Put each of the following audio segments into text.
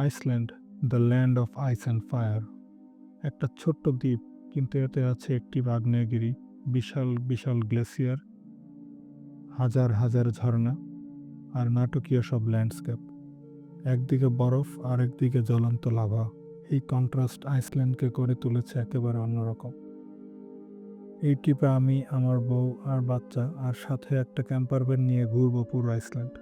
Iceland, the land of ice and fire. একটা ছোট্ট দ্বীপ, কিন্তু এতে আছে একটি আগ্নেয়গিরি, বিশাল বিশাল গ্লেসিয়ার, হাজার হাজার ঝর্ণা আর নাটকীয় সব ল্যান্ডস্কেপ। একদিকে বরফ আর একদিকে জ্বলন্ত লাভা। এই কন্ট্রাস্ট আইসল্যান্ডকে করে তুলেছে একেবারে অন্যরকম। এই ট্রিপে আমি, আমার বউ আর বাচ্চা আর সাথে একটা ক্যাম্পার ভ্যান নিয়ে ঘুরবো পুরো আইসল্যান্ড।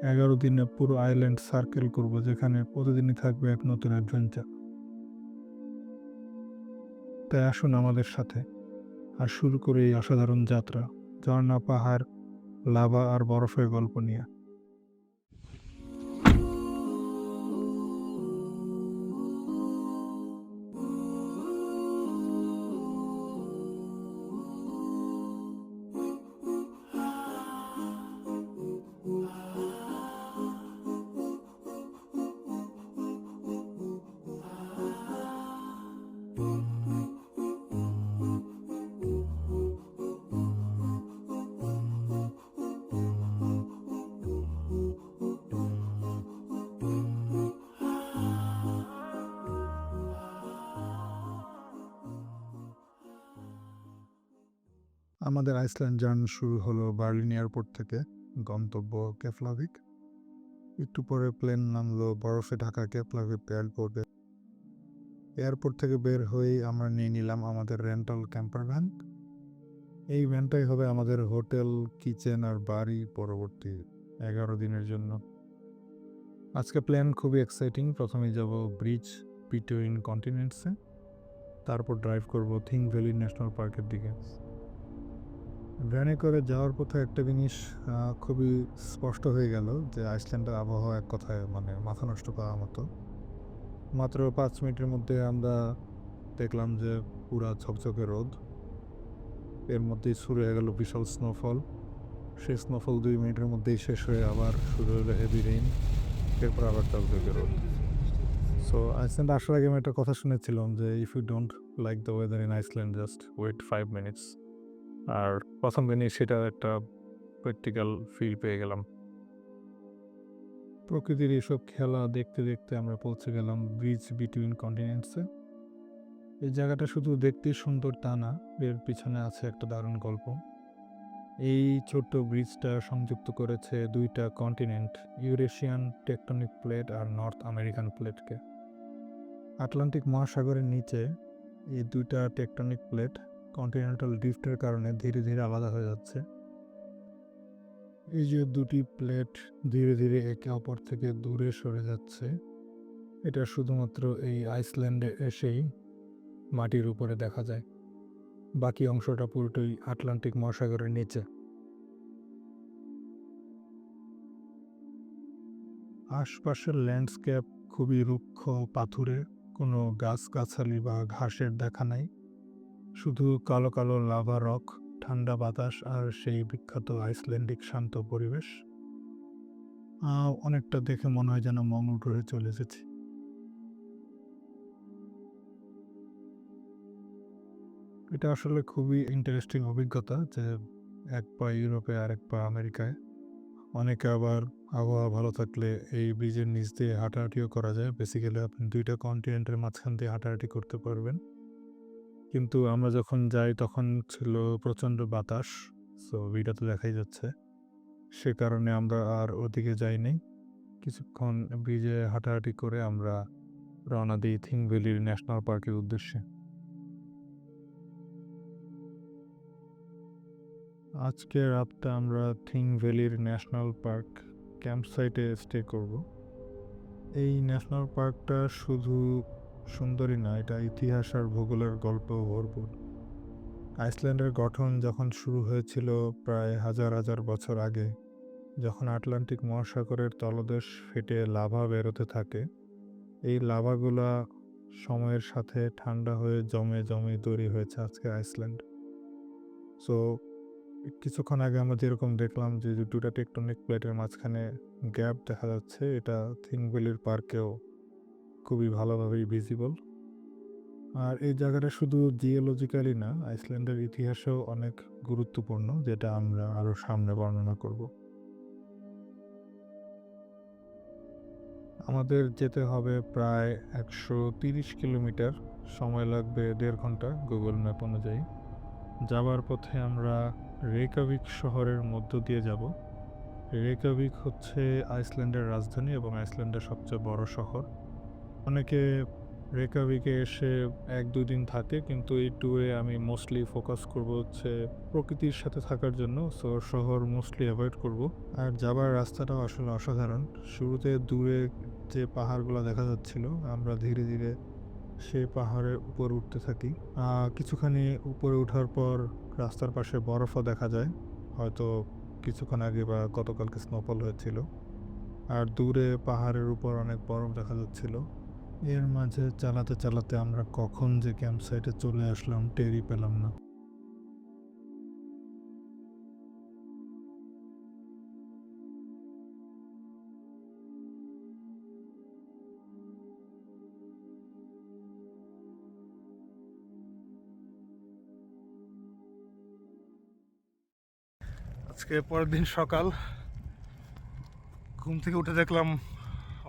11 দিনে পুরো আইল্যান্ড সার্কেল করব, যেখানে প্রতিদিনই থাকবে এক নতুন অ্যাডভেঞ্চার। তাই আসুন আমাদের সাথে, আর শুরু করে এই অসাধারণ যাত্রা, ঝর্ণা, পাহাড়, লাভা আর বরফের গল্প নিয়ে। আমাদের আইসল্যান্ড জার্নি শুরু হলো বার্লিন এয়ারপোর্ট থেকে, গন্তব্য কেপলাভিক। একটু পরে প্লেন নামলো বরফে ঢাকা কেপলাভিক এয়ারপোর্টে। এয়ারপোর্ট থেকে বের হয়েই আমরা নিয়ে নিলাম আমাদের রেন্টাল ক্যাম্পার ভ্যান। এই ভ্যানটাই হবে আমাদের হোটেল, কিচেন আর বাড়ি পরবর্তী 11 দিনের জন্য। আজকে প্ল্যান খুবই এক্সাইটিং। প্রথমে যাব ব্রিজ বিটুইন কন্টিনেন্টসে, তারপর ড্রাইভ করব থিং ভ্যালি ন্যাশনাল পার্কের দিকে। ভ্যানে করে যাওয়ার পথে একটা জিনিস খুবই স্পষ্ট হয়ে গেল, যে আইসল্যান্ডের আবহাওয়া এক কথায় মানে মাথা নষ্ট করার মতো। মাত্র 5 মিনিটের মধ্যে আমরা দেখলাম যে পুরা ঝকঝকে রোদ, এর মধ্যেই শুরু হয়ে গেল বিশাল স্নোফল। সেই স্নোফল 2 মিনিটের মধ্যেই শেষ হয়ে আবার শুরু হলো হেভি রেইন, এরপর আবার ঝকঝকে রোদ। সো আইসল্যান্ড আসার আগে আমি একটা কথা শুনেছিলাম যে if you don't like the weather in Iceland, just wait 5 minutes. আর প্রথম দিনই সেটা একটা প্র্যাকটিক্যাল ফিল পেয়ে গেলাম। প্রকৃতির এসব খেলা দেখতে দেখতে আমরা পৌঁছে গেলাম ব্রিজ বিটুইন কন্টিনেন্টসে। এই জায়গাটা শুধু দেখতে সুন্দর তা না, এর পিছনে আছে একটা দারুণ গল্প। এই ছোট্ট ব্রিজটা সংযুক্ত করেছে দুইটা কন্টিনেন্ট, ইউরেশিয়ান টেকটনিক প্লেট আর নর্থ আমেরিকান প্লেটকে। আটলান্টিক মহাসাগরের নিচে এই দুইটা টেকটনিক প্লেট কন্টিনেন্টাল ড্রিফটের কারণে ধীরে ধীরে আলাদা হয়ে যাচ্ছে। এই যে দুটি প্লেট ধীরে ধীরে একে অপর থেকে দূরে সরে যাচ্ছে, এটা শুধুমাত্র এই আইসল্যান্ডে এসেই মাটির উপরে দেখা যায়। বাকি অংশটা পুরোটাই আটলান্টিক মহাসাগরের নিচে। আশপাশের ল্যান্ডস্কেপ খুবই রুক্ষ, পাথুরে, কোনো গাছগাছালি বা ঘাসের দেখা নাই। শুধু কালো কালো লাভা রক, ঠান্ডা বাতাস আর সেই বিখ্যাত আইসল্যান্ডিক শান্ত পরিবেশ। অনেকটা দেখে মনে হয় যেন মঙ্গল গ্রহে চলে এসেছি। এটা আসলে খুবই ইন্টারেস্টিং অভিজ্ঞতা, যে এক পা ইউরোপে আর এক পা আমেরিকায়। অনেকে আবার আবহাওয়া ভালো থাকলে এই ব্রিজের নিচ দিয়ে হাঁটাহাঁটিও করা যায়। বেসিক্যালি আপনি দুইটা কন্টিনেন্টের মাঝখান দিয়ে হাঁটাহাঁটি করতে পারবেন। কিন্তু আমরা যখন যাই তখন ছিল প্রচণ্ড বাতাস, সো ভিডিওতে দেখাই যাচ্ছে। সে কারণে আমরা আর ওদিকে যাইনি। কিছুক্ষণ ব্রিজে হাঁটাহাঁটি করে আমরা রওনা দিই থিং ভ্যালির ন্যাশনাল পার্কের উদ্দেশ্যে। আজকে রাতটা আমরা থিং ভ্যালির ন্যাশনাল পার্ক ক্যাম্প সাইটে স্টে করব। এই ন্যাশনাল পার্কটা শুধু সুন্দরই না, এটা ইতিহাস আর ভূগোলের গল্প ভরপুর। আইসল্যান্ডের গঠন যখন শুরু হয়েছিল প্রায় হাজার হাজার বছর আগে, যখন আটলান্টিক মহাসাগরের তলদেশ ফেটে লাভা বেরোতে থাকে, এই লাভাগুলা সময়ের সাথে ঠান্ডা হয়ে জমে জমে তৈরি হয়েছে আজকে আইসল্যান্ড। সো কিছুক্ষণ আগে আমরা যেরকম দেখলাম যে দুটা টেকটনিক প্লেটের মাঝখানে গ্যাপ দেখা যাচ্ছে, এটা থিং ভ্যালির পার্কেও খুবই ভালোভাবেই ভিজিবল। আর এই জায়গাটা শুধু জিওলজিক্যালি না, আইসল্যান্ডের ইতিহাসেও অনেক গুরুত্বপূর্ণ, যেটা আমরা আরও সামনে বর্ণনা করব। আমাদের যেতে হবে প্রায় 130 কিলোমিটার, সময় লাগবে 1.5 ঘন্টা গুগল ম্যাপ অনুযায়ী। যাওয়ার পথে আমরা রেকাভিক শহরের মধ্য দিয়ে যাব। রেকাভিক হচ্ছে আইসল্যান্ডের রাজধানী এবং আইসল্যান্ডের সবচেয়ে বড় শহর। অনেকে রেকাভিকে এসে 1-2 দিন থাকে, কিন্তু এই ট্যুরে আমি মোস্টলি ফোকাস করব হচ্ছে প্রকৃতির সাথে থাকার জন্য, সো শহর মোস্টলি অ্যাভয়েড করব। আর যাবার রাস্তাটাও আসলে অসাধারণ। শুরুতে দূরে যে পাহাড়গুলো দেখা যাচ্ছিল, আমরা ধীরে ধীরে সেই পাহাড়ের উপর উঠতে থাকি। কিছুখানি উপরে ওঠার পর রাস্তার পাশে বরফও দেখা যায়, হয়তো কিছুক্ষণ আগে বা গতকালকে স্নোফল হয়েছিল। আর দূরে পাহাড়ের উপর অনেক বরফ দেখা যাচ্ছিল। এর মাঝে চালাতে চালাতে আমরা কখন যে ক্যাম্প সাইটে চলে আসলাম টেরই পেলাম না। আজকে পরের দিন সকাল, ঘুম থেকে উঠে দেখলাম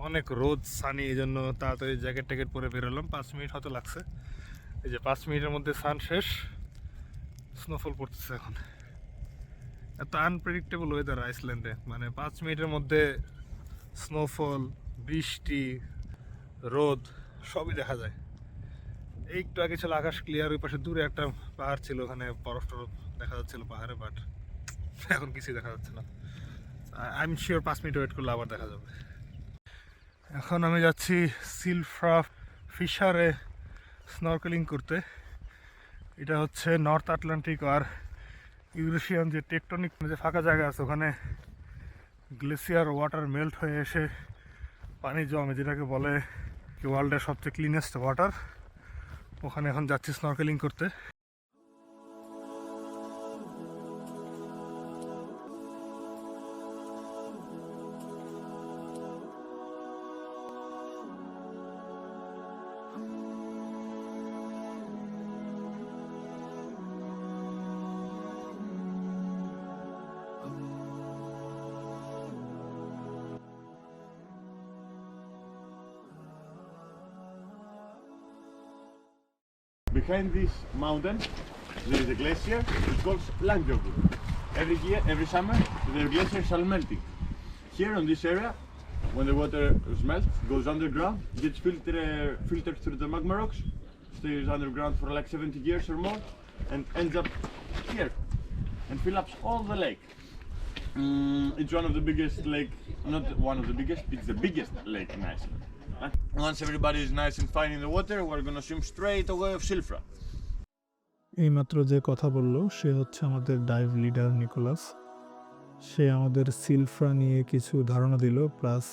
অনেক রোদ, সানি, এই জন্য তাড়াতাড়ি জ্যাকেট ট্যাকেট পরে বেরোলাম। 5 মিনিট হয়তো লাগছে। এই যে 5 মিনিটের মধ্যে সান শেষ, স্নোফল পড়তেছে এখন। এত আনপ্রেডিক্টেবল ওয়েদার আইসল্যান্ডে, মানে 5 মিনিটের মধ্যে স্নোফল, বৃষ্টি, রোদ সবই দেখা যায়। এই একটু আগে ছিল আকাশ ক্লিয়ার, ওই পাশে দূরে একটা পাহাড় ছিল, ওখানে বরফ টরফ দেখা যাচ্ছিল পাহাড়ে, বাট এখন কিছুই দেখা যাচ্ছে না। I am sure 5 minute wait করলে আবার দেখা যাবে। এখন আমি যাচ্ছি সিলফ্রা ফিশারে স্নরকেলিং করতে। এটা হচ্ছে নর্থ আটলান্টিক আর ইউরেশিয়ান যে টেকটনিক যে ফাঁকা জায়গা আছে, ওখানে গ্লেসিয়ার ওয়াটার মেল্ট হয়ে এসে পানি জমে, যেটাকে বলে ওয়ার্ল্ডের সবচেয়ে ক্লিনেস্ট ওয়াটার। ওখানে এখন যাচ্ছি স্নরকেলিং করতে। Behind this mountain, there is a glacier. It's called Langjökull. Every year, every summer, the glaciers are melting. Here on this area, when the water melts, goes underground, gets filtered through the magma rocks, stays underground for like 70 years or more, and ends up here, and fills up all the lake. It's one of the biggest lake, not one of the biggest, it's the biggest lake in Iceland. Once everybody is nice and fine in the water, we're gonna swim straight away of Silfra. এইমাত্র যে কথা বললো সে হচ্ছে আমাদের dive leader Nicolas. সে আমাদের Silfra নিয়ে কিছু ধারণা দিল, প্লাস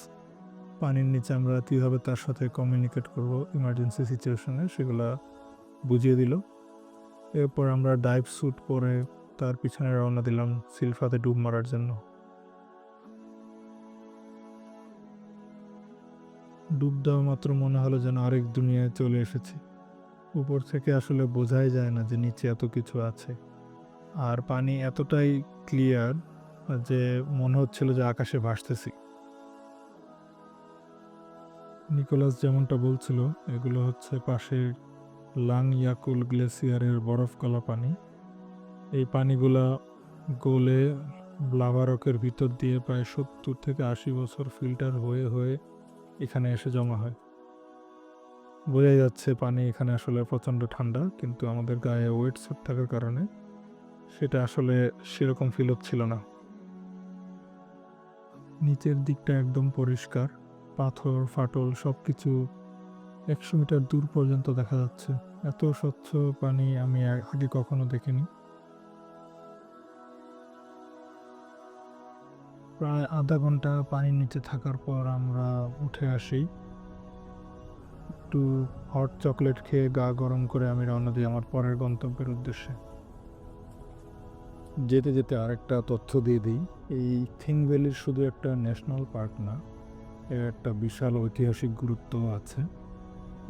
পানির নিচে আমরা কীভাবে তার সাথে কমিউনিকেট করব ইমার্জেন্সি সিচুয়েশনে সেগুলো বুঝিয়ে দিল। এরপর আমরা ডাইভ স্যুট পরে তার পিছনে রওনা দিলাম সিলফ্রাতে ডুব মারার জন্য। ডুব দেওয়া মাত্র মনে হলো যেন আরেক দুনিয়ায় চলে এসেছি। উপর থেকে আসলে বোঝাই যায় না যে নিচে এত কিছু আছে, আর পানি এতটাই ক্লিয়ার যে মনে হচ্ছিল যে আকাশে ভাসতেছি। নিকোলাস যেমনটা বলছিল, এগুলো হচ্ছে পাশের লাংইয়াকুল গ্লেসিয়ারের বরফ গলা পানি। এই পানিগুলা গলে লাভা রকের ভিতর দিয়ে প্রায় 70 থেকে 80 বছর ফিল্টার হয়ে হয়ে এখানে এসে জমা হয়। বোঝাই যাচ্ছে পানি এখানে আসলে প্রচণ্ড ঠান্ডা, কিন্তু আমাদের গায়ে ওয়েট স্যুট থাকার কারণে সেটা আসলে সেরকম ফিল হচ্ছিল না। নিচের দিকটা একদম পরিষ্কার, পাথর ফাটল সব কিছু 100 মিটার দূর পর্যন্ত দেখা যাচ্ছে। এত স্বচ্ছ পানি আমি আগে কখনো দেখিনি। প্রায় আধা ঘন্টা পানির নিচে থাকার পর আমরা উঠে আসি। একটু হট চকলেট খেয়ে গা গরম করে আমি রওনা দিই আমার পরের গন্তব্যের উদ্দেশ্যে। যেতে যেতে আরেকটা তথ্য দিয়ে দিই, এই থিং ভ্যালির শুধু একটা ন্যাশনাল পার্ক না, এর একটা বিশাল ঐতিহাসিক গুরুত্ব আছে।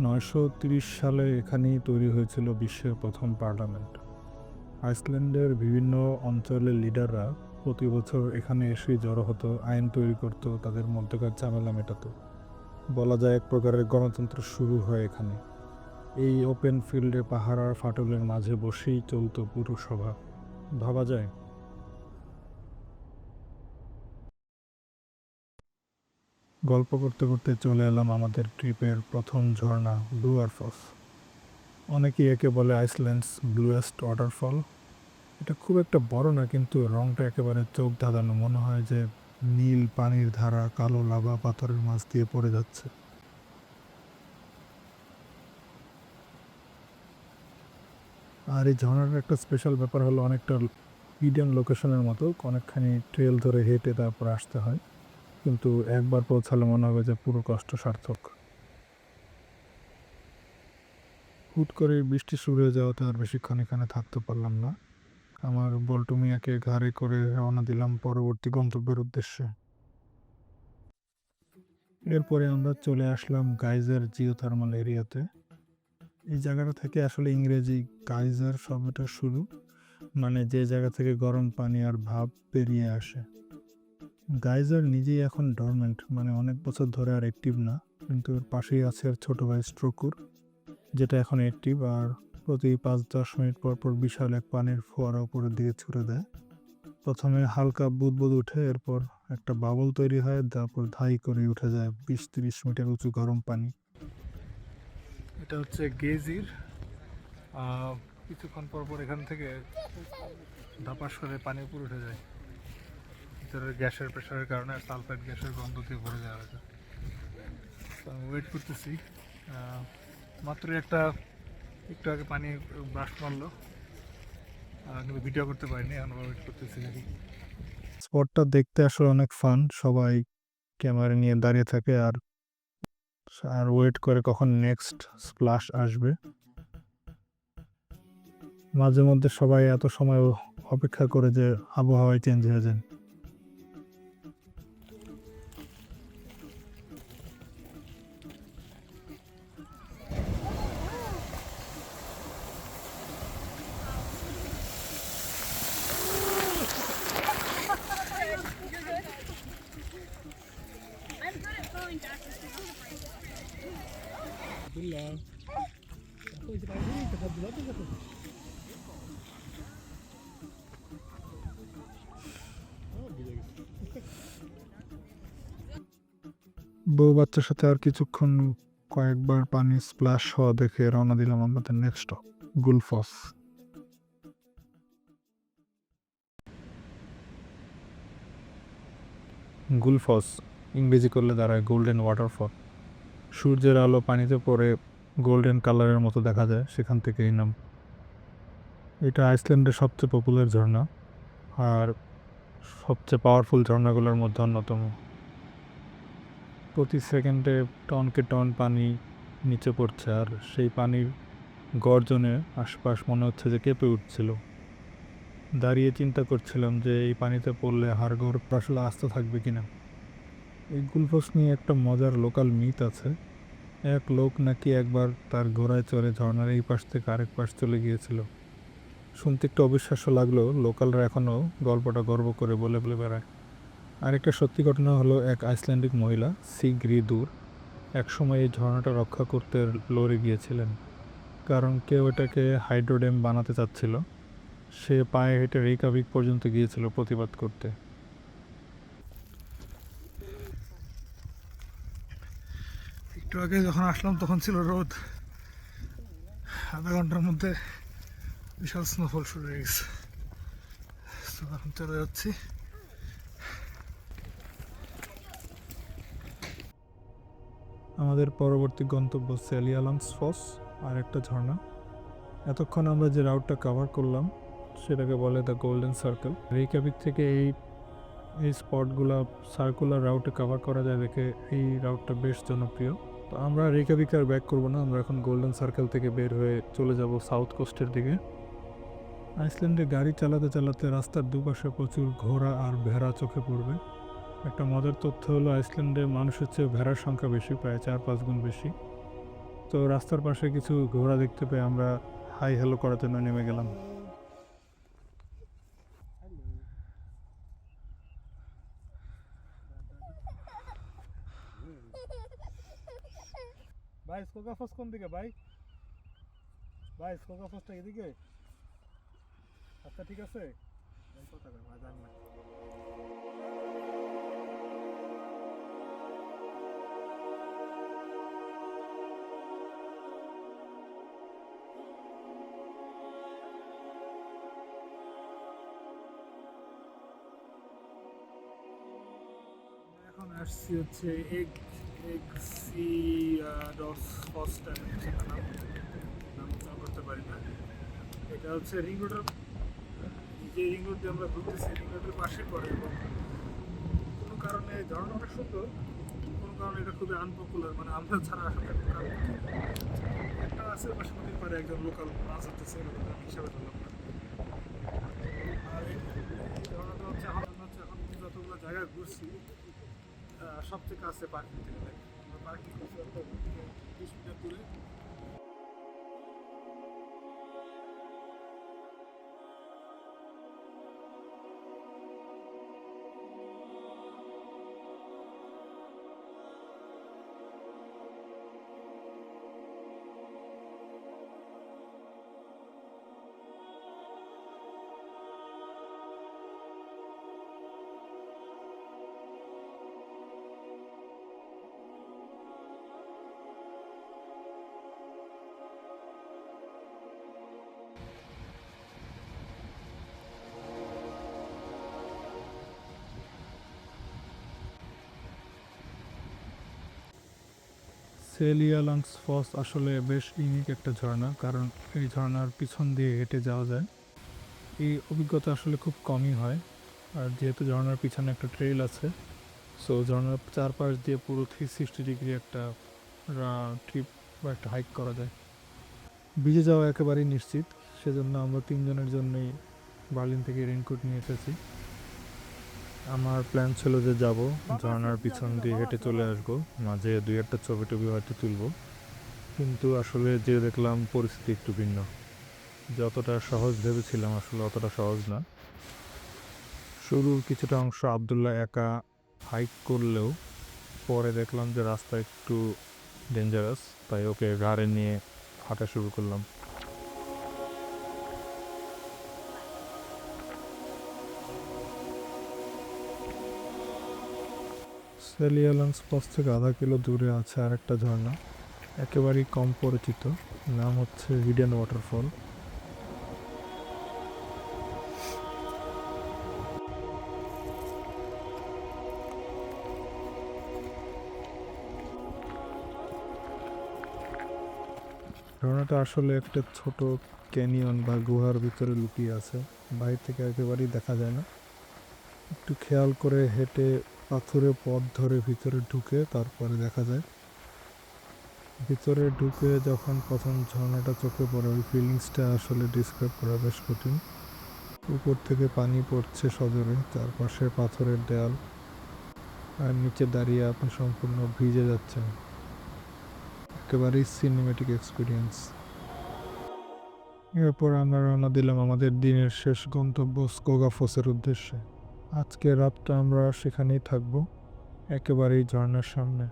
930 সালে এখানেই তৈরি হয়েছিল বিশ্বের প্রথম পার্লামেন্ট। আইসল্যান্ডের বিভিন্ন অঞ্চলের লিডাররা প্রতি বছর এখানে এসে জড়ো হতো, আইন তৈরি করতো, তাদের মধ্যকার ঝামেলা মেটাতো। বলা যায় এক প্রকারের গণতন্ত্র শুরু হয় এখানে। এই ওপেন ফিল্ডে পাহাড় আর ফাটলের মাঝে বসেই চলতো পুরো সভা, ভাবা যায়। গল্প করতে করতে চলে এলাম আমাদের ট্রিপের প্রথম ঝর্ণা ব্লুয়ার ফলস। অনেকেই একে বলে আইসল্যান্ডস ব্লুয়েস্ট ওয়াটারফল। এটা খুব একটা বড় না, কিন্তু রংটা একেবারে চোখ ধাঁধানো, মনে হয় যে নীল পানির ধারা কালো লাভা পাথরের মাছ দিয়ে পড়ে যাচ্ছে। আর এই ঝর্ণার একটা স্পেশাল ব্যাপার হলো অনেকটা হিডেন লোকেশনের মতো, অনেকখানি ট্রেল ধরে হেঁটে তারপর আসতে হয়, কিন্তু একবার পৌঁছালে মনে হবে যে পুরো কষ্ট সার্থক। হুট করে বৃষ্টি শুরু হয়ে যাওয়াতে আর বেশিক্ষণ এখানে থাকতে পারলাম না। আমার বল্টু মিয়াকে ঘাড়ে করে রওনা দিলাম পরবর্তী গন্তব্যের উদ্দেশ্যে। এরপরে আমরা চলে আসলাম গাইজার জিওথার্মাল এরিয়াতে। এই জায়গাটা থেকে আসলে ইংরেজি গাইজার শব্দটা শুরু, মানে যে জায়গা থেকে গরম পানি আর ভাপ বেরিয়ে আসে। গাইজার নিজেই এখন ডরমেন্ট, মানে অনেক বছর ধরে আর অ্যাক্টিভ না, কিন্তু এর পাশেই আছে আর ছোট ভাই স্ট্রোকুর, যেটা এখন অ্যাক্টিভ আর প্রতি 5-10 মিনিট পর পর বিশাল এক পানির ফোয়ারা উপরের দিকে ছুড়ে দেয়। প্রথমে হালকা বুদবুদ উঠে, এরপর একটা বাবল তৈরি হয়, তারপর ধাই করে উঠে যায় 20-30 মিটার উঁচু গরম পানি। এটা হচ্ছে গেজির। কিছুক্ষণ পর পর এখান থেকে ধাপাস করে পানি উপরে উঠে যায়, ভিতরে গ্যাসের প্রেশারের কারণে সালফাইড গ্যাসের গন্ধ দিয়ে ভরে যাওয়া হয়েছে। আমি ওয়েট করতেছি। মাত্র একটু আগে পানি ব্রাশ মারলো, কিন্তু ভিডিও করতে পারিনি, এখন ওয়েট করতেছি দেখি। স্পটটা দেখতে আসলে অনেক ফান, সবাই ক্যামেরা নিয়ে দাঁড়িয়ে থাকে আর আর ওয়েট করে কখন নেক্সট স্প্লাশ আসবে। মাঝে মধ্যে সবাই এত সময় অপেক্ষা করে যে আবহাওয়ায় চেঞ্জ হয়ে যায়। বউ বাচ্চার সাথে আর কিছুক্ষণ কয়েকবার পানি স্প্লাশ হওয়া দেখে রওনা দিলাম আমাদের নেক্সট স্টপ গুলফস। গুলফস ইংরেজি করলে দাঁড়ায় গোল্ডেন ওয়াটারফল। সূর্যের আলো পানিতে পড়ে গোল্ডেন কালারের মতো দেখা যায়, সেখান থেকে এই নাম। এটা আইসল্যান্ডের সবচেয়ে পপুলার ঝর্ণা আর সবচেয়ে পাওয়ারফুল ঝর্ণাগুলোর মধ্যে অন্যতম। প্রতি সেকেন্ডে টনকে টন পানি নিচে পড়ছে, আর সেই পানির গর্জনে আশপাশ মনে হচ্ছে যে কেঁপে উঠছিল। দাঁড়িয়ে চিন্তা করছিলাম যে এই পানিতে পড়লে হাড়গোড় আসলে আস্ত থাকবে কিনা। এই গুলফস নিয়ে একটা মজার লোকাল মিথ আছে। এক লোক নাকি একবার তার ঘোড়ায় চড়ে ঝর্ণার এই পাশ থেকে আরেক পাশ চলে গিয়েছিল। শুনতে একটু অবিশ্বাস্য লাগলেও লোকালরা এখনও গল্পটা গর্ব করে বলে বলে বেড়ায়। আরেকটা সত্যি ঘটনা হলো, এক আইসল্যান্ডিক মহিলা সিগরিদুর একসময় এই ঝর্ণাটা রক্ষা করতে লড়ে গিয়েছিলেন, কারণ কেউ এটাকে হাইড্রোড্যাম বানাতে চাচ্ছিল। সে পায়ে হেঁটে রেইকাভিক পর্যন্ত গিয়েছিল প্রতিবাদ করতে। একটু আগে যখন আসলাম তখন ছিল রোদ, আধা ঘন্টার মধ্যে বিশাল স্নোফল শুরু হয়ে গেছে। এখন চলে যাচ্ছি। আমাদের পরবর্তী গন্তব্য সেলিয়ালামস ফলস, আর একটা ঝর্ণা। এতক্ষণ আমরা যে রাউটটা কভার করলাম সেটাকে বলে দ্য গোল্ডেন সার্কেল। রেইকাভিক থেকে এই স্পটগুলো সার্কুলার রাউটে কভার করা যায় দেখে এই রাউটটা বেশ জনপ্রিয়। তো আমরা রেইকাভিক আর ব্যাক করবো না, আমরা এখন গোল্ডেন সার্কেল থেকে বের হয়ে চলে যাব সাউথ কোস্টের দিকে। আইসল্যান্ডে গাড়ি চালাতে চালাতে রাস্তার দুপাশে প্রচুর ঘোড়া আর ভেড়া চোখে পড়বে। একটা মজার তথ্য হলো আইসল্যান্ডে মানুষের চেয়ে ভেড়ার সংখ্যা বেশি, প্রায় 4-5 গুণ বেশি। তো রাস্তার পাশে কিছু ঘোড়া দেখতে পেয়ে আমরা হাই হ্যালো করার জন্য নেমে গেলাম। ভাই স্কোকা ফলস কোন দিকে ভাই? ভাই স্কোকা ফলসটা এদিকে? আচ্ছা ঠিক আছে, কথা কয় ভাই জান না। এখন আসছি হচ্ছে সি ডস ফস্টার, নাম উচ্চারণ করতে পারি না। এটা হচ্ছে রিং রোডের, যে রিং রোড দিয়ে আমরা ঘুরতেছি রিং রোডের পাশে পড়ে, এবং কোনো কারণে ঝর্ণাটা সুন্দর, কোনো কারণে এটা খুবই আনপপুলার, মানে আমরা ছাড়া আসলে কোনো কারণ নেই। একটা আছে পাশে নদীর পাড়ে একজন লোকাল মাছ ধরতেছে, এরকম আমি হিসাবে ধরলাম না। আর এই ঝর্ণাটা হচ্ছে এখন যতগুলো জায়গায় ঘুরছি সবচেয়ে কাছে পার্কিং থেকে লাগে। আমরা পার্কিং করছি 20 মিটার দূরে। সেলিয়ালাংস ফলস আসলে বেশ ইউনিক একটা ঝর্ণা, কারণ এই ঝর্ণার পিছন দিয়ে হেঁটে যাওয়া যায়। এই অভিজ্ঞতা আসলে খুব কমই হয়, আর যেহেতু ঝর্ণার পিছনে একটা ট্রেইল আছে, সো ঝর্ণার চারপাশ দিয়ে পুরো 360 ডিগ্রি একটা ট্রিপ বা একটা হাইক করা যায়। ভিজে যাওয়া একেবারেই নিশ্চিত, সেজন্য আমরা 3 জনের জন্যই বার্লিন থেকে রেইনকোট নিয়ে এসেছি। আমার প্ল্যান ছিল যে যাব ঝর্ণার পিছন দিয়ে হেঁটে চলে আসবো, মাঝে 2-1টা ছবি টবি হয়তো তুলবো, কিন্তু আসলে যে দেখলাম পরিস্থিতি একটু ভিন্ন। যতটা সহজ ভেবেছিলাম আসলে অতটা সহজ না। শুরুর কিছুটা অংশ আবদুল্লাহ একা হাইক করলেও পরে দেখলাম যে রাস্তা একটু ডেঞ্জারাস, তাই ওকে ঘাড়ে নিয়ে হাঁটা শুরু করলাম। সেলিয়ালাংস পথ থেকে আধা কিলো দূরে আছে আরেকটা ঝর্ণা, একেবারেই কম পরিচিত, নাম হচ্ছে হিডেন ওয়াটারফল। ঝর্ণাটা আসলে একটা ছোট ক্যানিয়ন বা গুহার ভিতরে লুকিয়ে আছে, বাইরে থেকে একেবারেই দেখা যায় না। একটু খেয়াল করে হেঁটে পাথুরে পথ ধরে ভিতরে ঢুকে তারপরে দেখা যায়। ভিতরে ঢুকে যখন প্রথম ঝর্ণাটা চোখে পড়ে, ওই ফিলিংসটা আসলে ডিসক্রাইব করা বেশ কঠিন। উপর থেকে পানি পড়ছে সজোরে, চারপাশে পাথরের দেয়াল, আর নিচে দাঁড়িয়ে আপনি সম্পূর্ণ ভিজে যাচ্ছেন। একেবারেই সিনেমেটিক এক্সপিরিয়েন্স। এরপর আমরা রওনা দিলাম আমাদের দিনের শেষ গন্তব্য স্কোগাফসের উদ্দেশ্যে। আজকে রাতটা আমরা সেখানেই থাকবো, একেবারেই ঝর্ণার সামনে।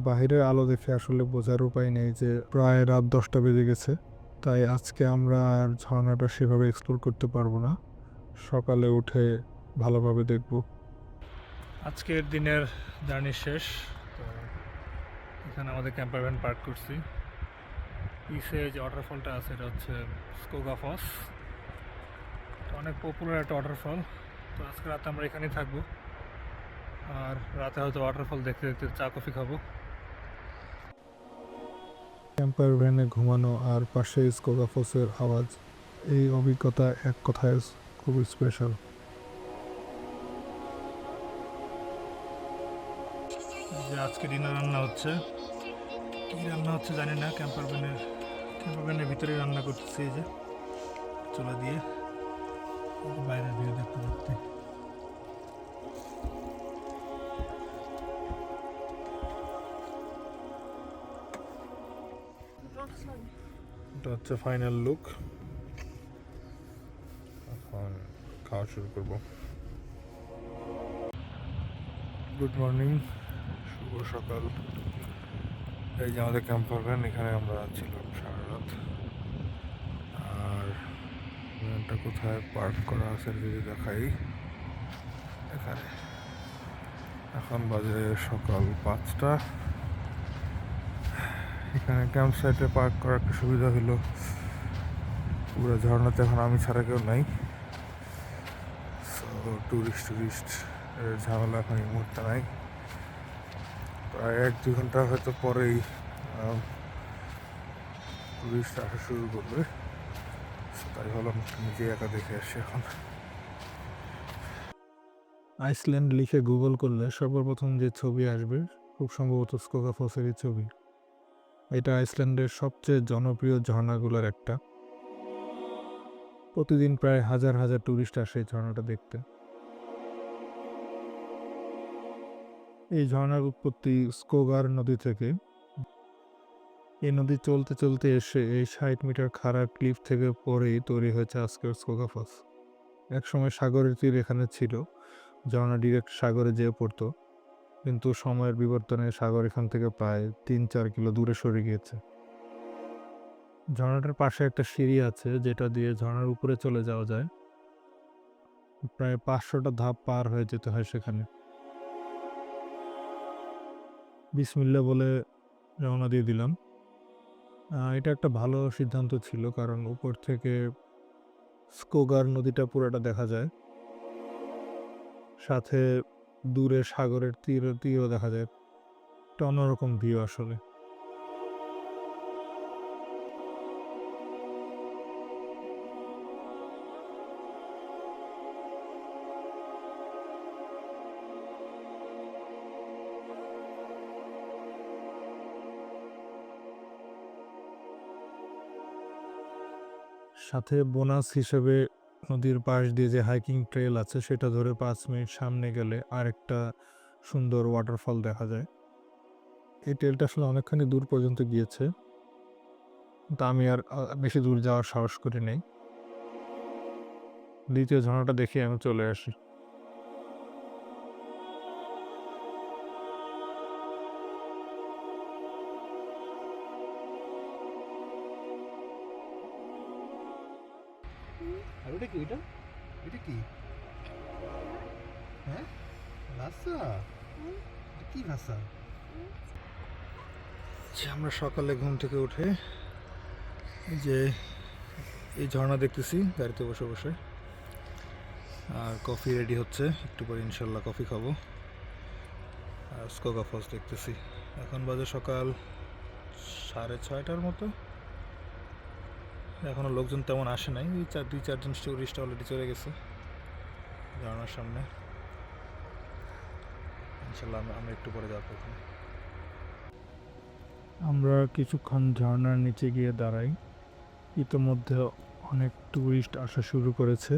বাহিরের আলো দেখে আসলে বোঝার উপায় নেই যে প্রায় রাত 10টা বেজে গেছে, তাই আজকে আমরা আর ঝর্ণাটা সেভাবে এক্সপ্লোর করতে পারবো না, সকালে উঠে ভালোভাবে দেখব। আজকের দিনের জার্নি শেষ, তো এখানে আমাদের ক্যাম্পার ভ্যান পার্ক করছি। পিছে যে ওয়াটারফলটা আছে এটা হচ্ছে স্কোগাফস, অনেক পপুলার একটা ওয়াটারফল। তো আজকে রাতে আমরা এখানেই থাকবো, আর রাতে হয়তো ওয়াটারফল দেখতে দেখতে চা কফি খাবো। ক্যাম্পার ভ্যানে ঘুমানো আর পাশে স্কোগাফসের আওয়াজ, এই অভিজ্ঞতা এক কথায় খুবই স্পেশাল। যে আজকে ডিনার রান্না হচ্ছে, কী রান্না হচ্ছে জানি না, ক্যাম্পার ভ্যানের ভিতরে রান্না করতেছি। এই যে চুলা দিয়ে বাইরের ভিউ দেখতে দেখতে। এটা হচ্ছে ফাইনাল লুক, এখন খাওয়া শুরু করব। গুড মর্নিং, শুভ সকাল। এই যে আমাদের ক্যাম্পার ভ্যান, এখানে আমরা ছিলাম সারা রাত। আর ভ্যানটা কোথায় পার্ক করা আছে যদি দেখাই, এখানে। এখন বাজে সকাল 5টা। এখানে ক্যাম্প সাইটে পার্ক করার একটা সুবিধা হলো, পুরো ঝর্ণাতে এখন আমি ছাড়া কেউ নাই। টুরিস্ট এর ঝামেলা এখন এই মুহূর্তে নাই। প্রায় 1-2 ঘন্টা হয়তো পরেই টুরিস্ট আসা শুরু করবে। তাই ভাবলাম নিজে একা দেখে আসি এখন। আইসল্যান্ড লিখে গুগল করলে সর্বপ্রথম যে ছবি আসবে খুব সম্ভবত স্কোগাফসেরই ছবি। এটা আইসল্যান্ডের সবচেয়ে জনপ্রিয় ঝর্ণাগুলোর একটা। প্রতিদিন প্রায় হাজার হাজার টুরিস্ট আসে এই ঝর্ণাটা দেখতে। এই ঝর্ণার উৎপত্তি স্কোগার নদী থেকে। এই নদী চলতে চলতে এসে এই 60 মিটার খাড়া ক্লিফ থেকে পরেই তৈরি হয়েছে আজকের স্কোগাফস। একসময় সাগরের তীর এখানে ছিল, ঝর্ণা ডিরেক্ট সাগরে যেয়ে পড়তো, কিন্তু সময়ের বিবর্তনে সাগর এখান থেকে প্রায় 3-4 কিলো দূরে সরে গিয়েছে। ঝর্ণাটার পাশে একটা সিঁড়ি আছে যেটা দিয়ে ঝর্ণার উপরে চলে যাওয়া যায়। প্রায় 500টা ধাপ পার হয়ে যেতে হয় সেখানে। বিসমিল্লাহ বলে রওনা দিয়ে দিলাম। এটা একটা ভালো সিদ্ধান্ত ছিল, কারণ উপর থেকে স্কোগার নদীটা পুরোটা দেখা যায়, সাথে দূরে সাগরের তীরও দেখা যায়। একটা অন্যরকম ভিউ আসলে। সাথে বোনাস হিসেবে নদীর পাশ দিয়ে যে হাইকিং ট্রেল আছে সেটা ধরে 5 মিনিট সামনে গেলে আরেকটা সুন্দর ওয়াটারফল দেখা যায়। এই ট্রেলটা আসলে অনেকখানি দূর পর্যন্ত গিয়েছে, কিন্তু আমি আর বেশি দূর যাওয়ার সাহস করি নাই। দ্বিতীয় ঝর্ণাটা দেখে আমি চলে আসি। আর ওটা কি? ওইটা এটা কি? হ্যাঁ, ভাষা? এটা কি ভাষা? আমরা সকালে ঘুম থেকে উঠে এই যে এই ঝর্ণা দেখতেছি গাড়িতে বসে বসে, আর কফি রেডি হচ্ছে, একটু পরে ইনশাল্লাহ কফি খাবো। আর স্কোগাফস দেখতেছি। এখন বাজে সকাল 6:30টার মতো। এখনো লোকজন তেমন আসে নাই, এই 2-4 জন টুরিস্ট অলরেডি চলে গেছে ঝর্ণার সামনে। ইনশাল্লাহ আমরা একটু পরে যাবো ওখানে। আমরা কিছুক্ষণ ঝর্ণার নিচে গিয়ে দাঁড়াই। ইতোমধ্যে অনেক টুরিস্ট আসা শুরু করেছে।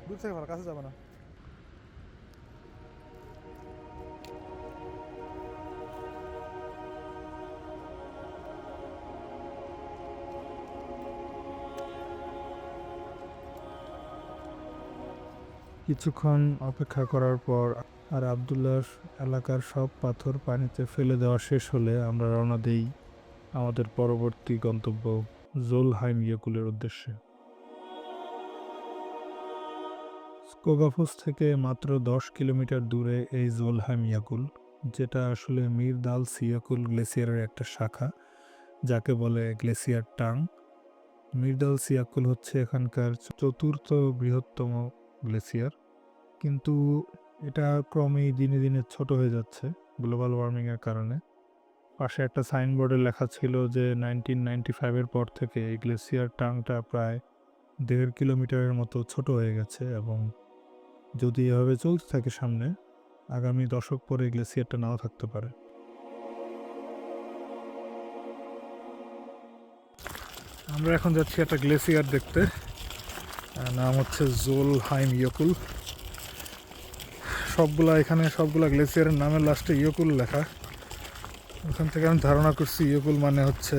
দূর থেকে ভালো, কাছে যাবে না। কিছুক্ষণ অপেক্ষা করার পর আর আবদুল্লাহ এলাকার সব পাথর পানিতে ফেলে দেওয়া শেষ হলে আমরা রওনা দিই আমাদের পরবর্তী গন্তব্য জোলহাইম ইয়াকুলের উদ্দেশ্যে। স্কোগাফস থেকে মাত্র 10 কিলোমিটার দূরে এই জোলহাইম ইয়াকুল, যেটা আসলে মির দাল সিয়াকুল গ্লেসিয়ারের একটা শাখা, যাকে বলে গ্লেসিয়ার টাং। মির দাল সিয়াকুল হচ্ছে এখানকার 4র্থ বৃহত্তম গ্লেসিয়ার, কিন্তু এটা ক্রমেই দিনে দিনে ছোট হয়ে যাচ্ছে গ্লোবাল ওয়ার্মিংয়ের কারণে। পাশে একটা সাইনবোর্ডে লেখা ছিল যে 1995-এর পর থেকে এই গ্লেসিয়ার টাংটা প্রায় 1.5 কিলোমিটারের মতো ছোট হয়ে গেছে, এবং যদি এভাবে চলতে থাকে সামনে, আগামী দশক পরে গ্লেসিয়ারটা নাও থাকতে পারে। আমরা এখন যাচ্ছি একটা গ্লেসিয়ার দেখতে, নাম হচ্ছে জোলহাইম ইয়াকুল। সবগুলা গ্লেসিয়ারের নামের লাস্টে ইয়কুল লেখা। ওখান থেকে আমি ধারণা করছি ইয়কুল মানে হচ্ছে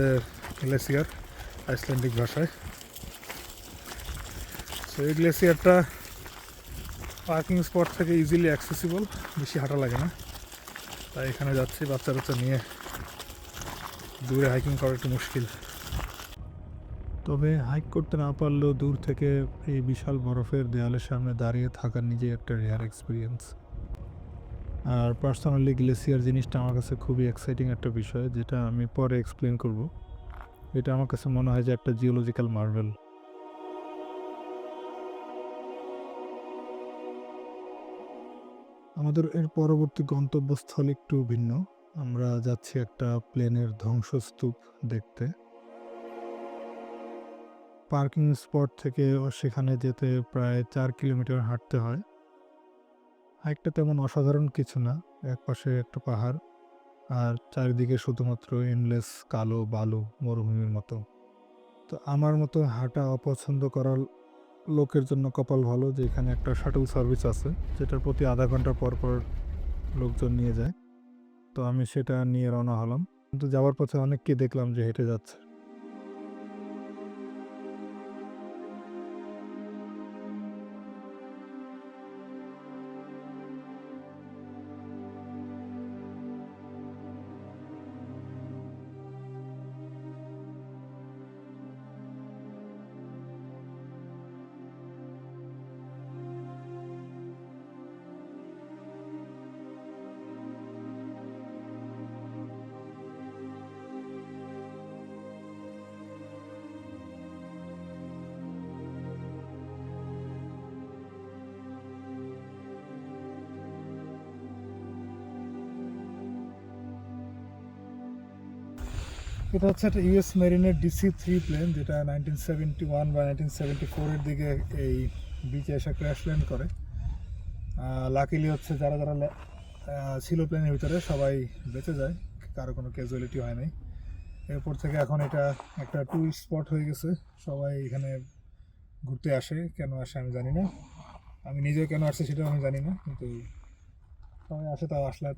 গ্লেসিয়ার আইসল্যান্ডিক ভাষায়। তো এই গ্লেসিয়ারটা পার্কিং স্পট থেকে ইজিলি অ্যাক্সেসিবল, বেশি হাঁটা লাগে না। তাই এখানে যাচ্ছি, বাচ্চা বাচ্চা নিয়ে। দূরে হাইকিং করা একটু মুশকিল, তবে হাইক করতে না পারলেও দূর থেকে এই বিশাল বরফের দেয়ালের সামনে দাঁড়িয়ে থাকার নিজেই একটা রেয়ার এক্সপিরিয়েন্স। আর পার্সোনালি গ্লেসিয়ার জিনিসটা আমার কাছে খুবই এক্সাইটিং একটা বিষয়, যেটা আমি পরে এক্সপ্লেন করব। এটা আমার কাছে মনে হয় যে একটা জিওলজিক্যাল মার্ভেল। আমাদের এর পরবর্তী গন্তব্যস্থল একটু ভিন্ন। আমরা যাচ্ছি একটা প্লেনের ধ্বংসস্তূপ দেখতে। পার্কিং স্পট থেকে সেখানে যেতে প্রায় 4 কিলোমিটার হাঁটতে হয়। হাইকটা তেমন অসাধারণ কিছু না, একপাশে একটা পাহাড় আর চারিদিকে শুধুমাত্র এন্ডলেস কালো বালু, মরুভূমির মতো। তো আমার মতো হাঁটা অপছন্দ করার লোকের জন্য কপাল ভালো যে এখানে একটা শাটল সার্ভিস আছে, যেটার প্রতি আধা ঘন্টা পর পর লোকজন নিয়ে যায়। তো আমি সেটা নিয়ে রওনা হলাম, কিন্তু যাওয়ার পথে অনেককে দেখলাম যে হেঁটে যাচ্ছে। এটা হচ্ছে একটা ইউএস মেরিনের DC-3 প্লেন, যেটা 1971 বা 1974-এর দিকে এই বিচে এসে ক্র্যাশ ল্যান্ড করে। লাকিলি হচ্ছে যারা যারা ছিল প্লেনের ভিতরে সবাই বেঁচে যায়, কারো কোনো ক্যাজুয়ালিটি হয় নাই। এরপর থেকে এখন এটা একটা টুরিস্ট স্পট হয়ে গেছে, সবাই এখানে ঘুরতে আসে। কেন আসে আমি জানি না, আমি নিজেও কেন আসছে সেটাও আমি জানি না, কিন্তু সবাই আসে,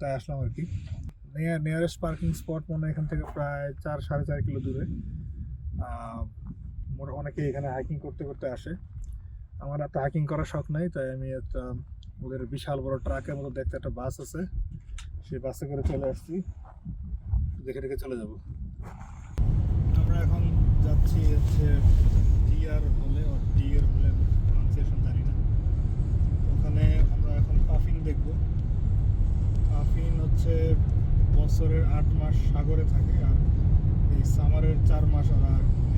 তাই আসলাম আর কি। নিয়ারেস্ট পার্কিং স্পট মনে হয় এখান থেকে প্রায় 4-4.5 কিলো দূরে। অনেকে এখানে হাইকিং করতে করতে আসে। আমার এত হাইকিং করার শখ নাই, তাই আমি একটা ওদের বিশাল বড় ট্রাকের মতো দেখতে একটা বাস আছে, সেই বাসে করে চলে আসছি। দেখে দেখে চলে যাব। আমরা এখন যাচ্ছি হচ্ছে টিয়ার হলে, টিয়ার হলে প্রনাউন্সিয়েশন জানি না। ওখানে আমরা এখন পাফিন দেখব। পাফিন হচ্ছে বছরের 8 মাস সাগরে থাকে, আর এই সামারের 4 মাস ওরা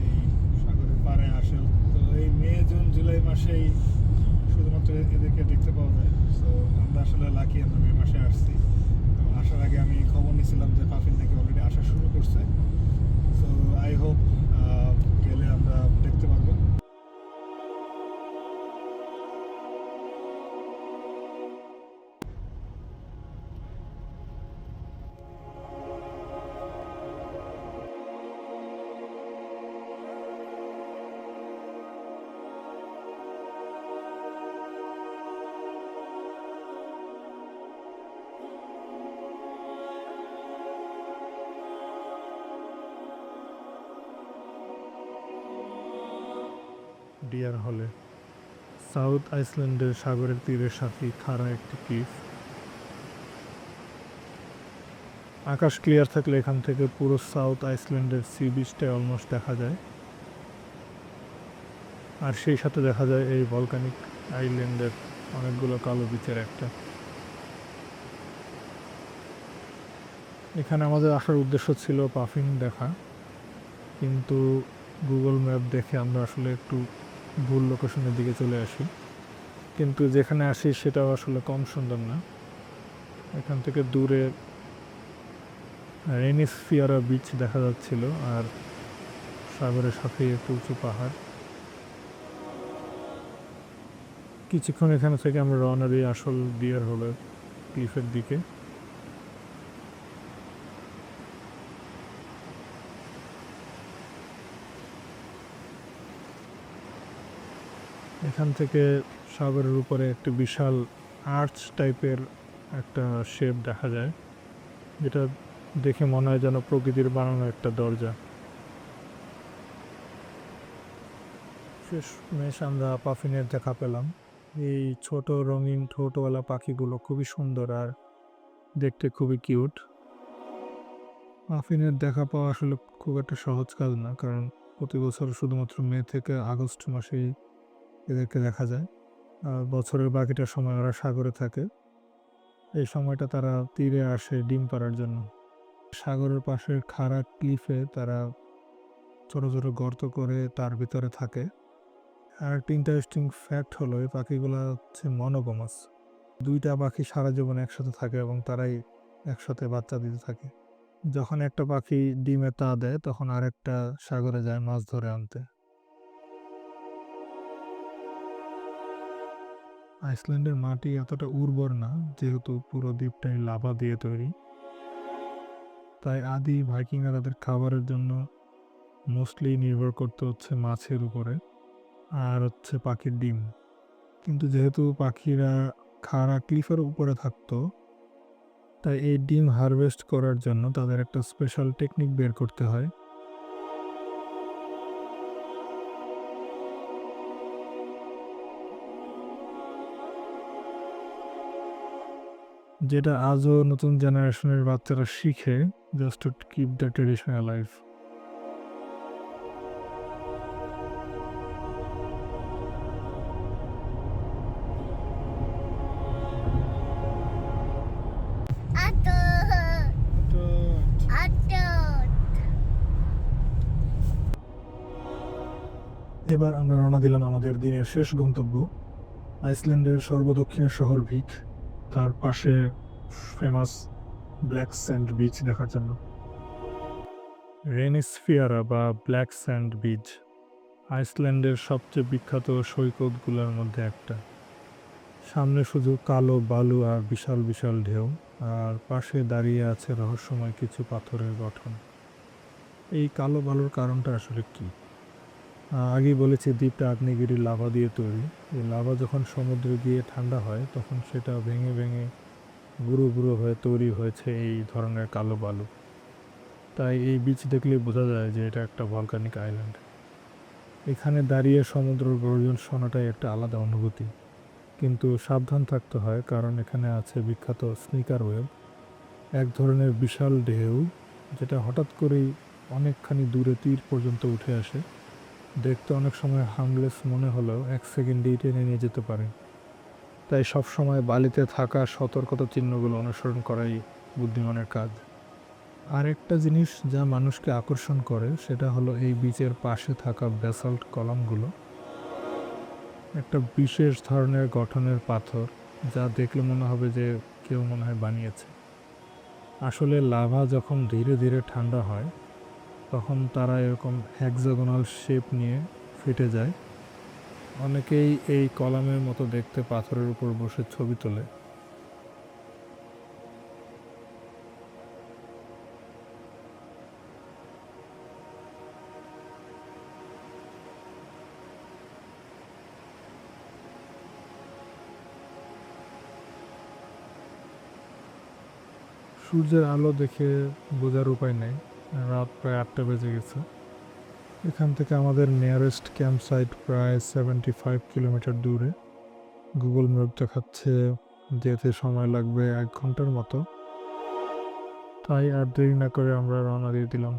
এই সাগরের পাড়ে আসে। তো এই মে জুন জুলাই মাসেই শুধুমাত্র এদেরকে দেখতে পাওয়া যায়। সো আমরা আসলে লাকি, আমরা মে মাসে আসছি। এবং আসার আগে আমি খবর নিয়েছিলাম যে পাফিন নাকি অলরেডি আসা শুরু করছে। সো আই হোপ গেলে আমরা দেখতে পারবো। ডিয়ার হলে সাউথ আইসল্যান্ডের সাগরের তীরের সাথে খাড়া একটি ক্লিফ। আকাশ ক্লিয়ার থাকলে এখান থেকে পুরো সাউথ আইসল্যান্ডের সি বিচটা অলমোস্ট দেখা যায়, আর সেই সাথে দেখা যায় এই ভলকানিক আইল্যান্ডের অনেকগুলো কালো বিচের একটা। এখানে আমাদের আসার উদ্দেশ্য ছিল পাফিন দেখা, কিন্তু গুগল ম্যাপ দেখে আমরা আসলে একটু ভুল লোকেশনের দিকে চলে আসি। কিন্তু যেখানে আসি সেটাও আসলে কম সুন্দর না। এখান থেকে দূরে রেনিসফিয়ারা বিচ দেখা যাচ্ছিল, আর সাগরের সাথেই একটু উঁচু পাহাড়। কিছুক্ষণ এখানে থেকে আমরা রওনা দিই আসল ডিয়ার হলের ক্লিফের দিকে। এখান থেকে সাগরের উপরে একটি বিশাল আর্চ টাইপের একটা শেপ দেখা যায়, যেটা দেখে মনে হয় যেন প্রকৃতির বানানো একটা দরজা। শেষমেশ আমরা পাফিনের দেখা পেলাম। এই ছোট রঙিন ঠোঁটওয়ালা পাখিগুলো খুবই সুন্দর আর দেখতে খুবই কিউট। পাফিনের দেখা পাওয়া আসলে খুব একটা সহজ কাজ না, কারণ প্রতি বছর শুধুমাত্র মে থেকে আগস্ট মাসেই এদেরকে দেখা যায়। আর বছরের বাকিটা সময় ওরা সাগরে থাকে। এই সময়টা তারা তীরে আসে ডিম পাড়ার জন্য। সাগরের পাশের খাড়া ক্লিফে তারা ছোট ছোট গর্ত করে তার ভিতরে থাকে। আর একটা ইন্টারেস্টিং ফ্যাক্ট হলো এই পাখিগুলো হচ্ছে মনোগমাস। দুইটা পাখি সারা জীবন একসাথে থাকে এবং তারাই একসাথে বাচ্চা দিতে থাকে। যখন একটা পাখি ডিমে তা দেয় তখন আরেকটা সাগরে যায় মাছ ধরে আনতে। আইসল্যান্ডের মাটি এতটা উর্বর না, যেহেতু পুরো দ্বীপটাই লাভা দিয়ে তৈরি। তাই আদি ভাইকিংরা তাদের খাবারের জন্য মোস্টলি নির্ভর করতে হচ্ছে মাছের উপরে আর হচ্ছে পাখির ডিম। কিন্তু যেহেতু পাখিরা খাড়া ক্লিফের উপরে থাকতো, তাই এই ডিম হারভেস্ট করার জন্য তাদের একটা স্পেশাল টেকনিক বের করতে হয়। যেটা আজও নতুন জেনারেশনের বাচ্চারা শিখে, just to keep the tradition alive. এবার আমরা রওনা দিলাম আমাদের দিনের শেষ গন্তব্য, আইসল্যান্ডের সর্বদক্ষিণের শহর ভিক, তার পাশে ফেমাস ব্ল্যাক স্যান্ড বিচ দেখার জন্য। রেনিসফিয়ারা বা ব্ল্যাক স্যান্ড বিচ আইসল্যান্ডের সবচেয়ে বিখ্যাত সৈকতগুলোর মধ্যে একটা। সামনে শুধু কালো বালু আর বিশাল বিশাল ঢেউ, আর পাশে দাঁড়িয়ে আছে রহস্যময় কিছু পাথরের গঠন। এই কালো বালুর কারণটা আসলে কি? আগেই বলেছি দ্বীপটা আগ্নেয়গিরির লাভা দিয়ে তৈরি। এই লাভা যখন সমুদ্রে গিয়ে ঠান্ডা হয় তখন সেটা ভেঙে ভেঙে গুঁড়ো গুঁড়ো হয়ে তৈরি হয়েছে এই ধরনের কালো বালু। তাই এই বিচ দেখলে বোঝা যায় যে এটা একটা ভলকানিক আইল্যান্ড। এখানে দাঁড়িয়ে সমুদ্রের গর্জন শোনাটাই একটা আলাদা অনুভূতি। কিন্তু সাবধান থাকতে হয়, কারণ এখানে আছে বিখ্যাত স্নিকার ওয়েভ, এক ধরনের বিশাল ঢেউ যেটা হঠাৎ করেই অনেকখানি দূরে তীর পর্যন্ত উঠে আসে। দেখতে অনেক সময় হার্মলেস মনে হলেও এক সেকেন্ডেই টেনে নিয়ে যেতে পারে। তাই সবসময় বালিতে থাকা সতর্কতা চিহ্নগুলো অনুসরণ করাই বুদ্ধিমানের কাজ। আরেকটা জিনিস যা মানুষকে আকর্ষণ করে সেটা হলো এই বিচের পাশে থাকা ব্যাসাল্ট কলামগুলো। একটা বিশেষ ধরনের গঠনের পাথর, যা দেখলে মনে হবে যে কেউ মনে হয় বানিয়েছে। আসলে লাভা যখন ধীরে ধীরে ঠান্ডা হয় তখন তারা এরকম হেক্সাগোনাল শেপ নিয়ে ফেটে যায়। অনেকেই এই কলামের মতো দেখতে পাথরের উপর বসে ছবি তোলে। সূর্যের আলো দেখে বোঝার উপায় নেই, রাত প্রায় 8টা বেজে গেছে। এখান থেকে আমাদের নিয়ারেস্ট ক্যাম্প সাইট প্রায় 75 কিলোমিটার দূরে। গুগল ম্যাপ দেখাচ্ছে যেতে সময় লাগবে 1 ঘন্টার মতো। তাই আর দেরি না করে আমরা রওনা দিয়ে দিলাম।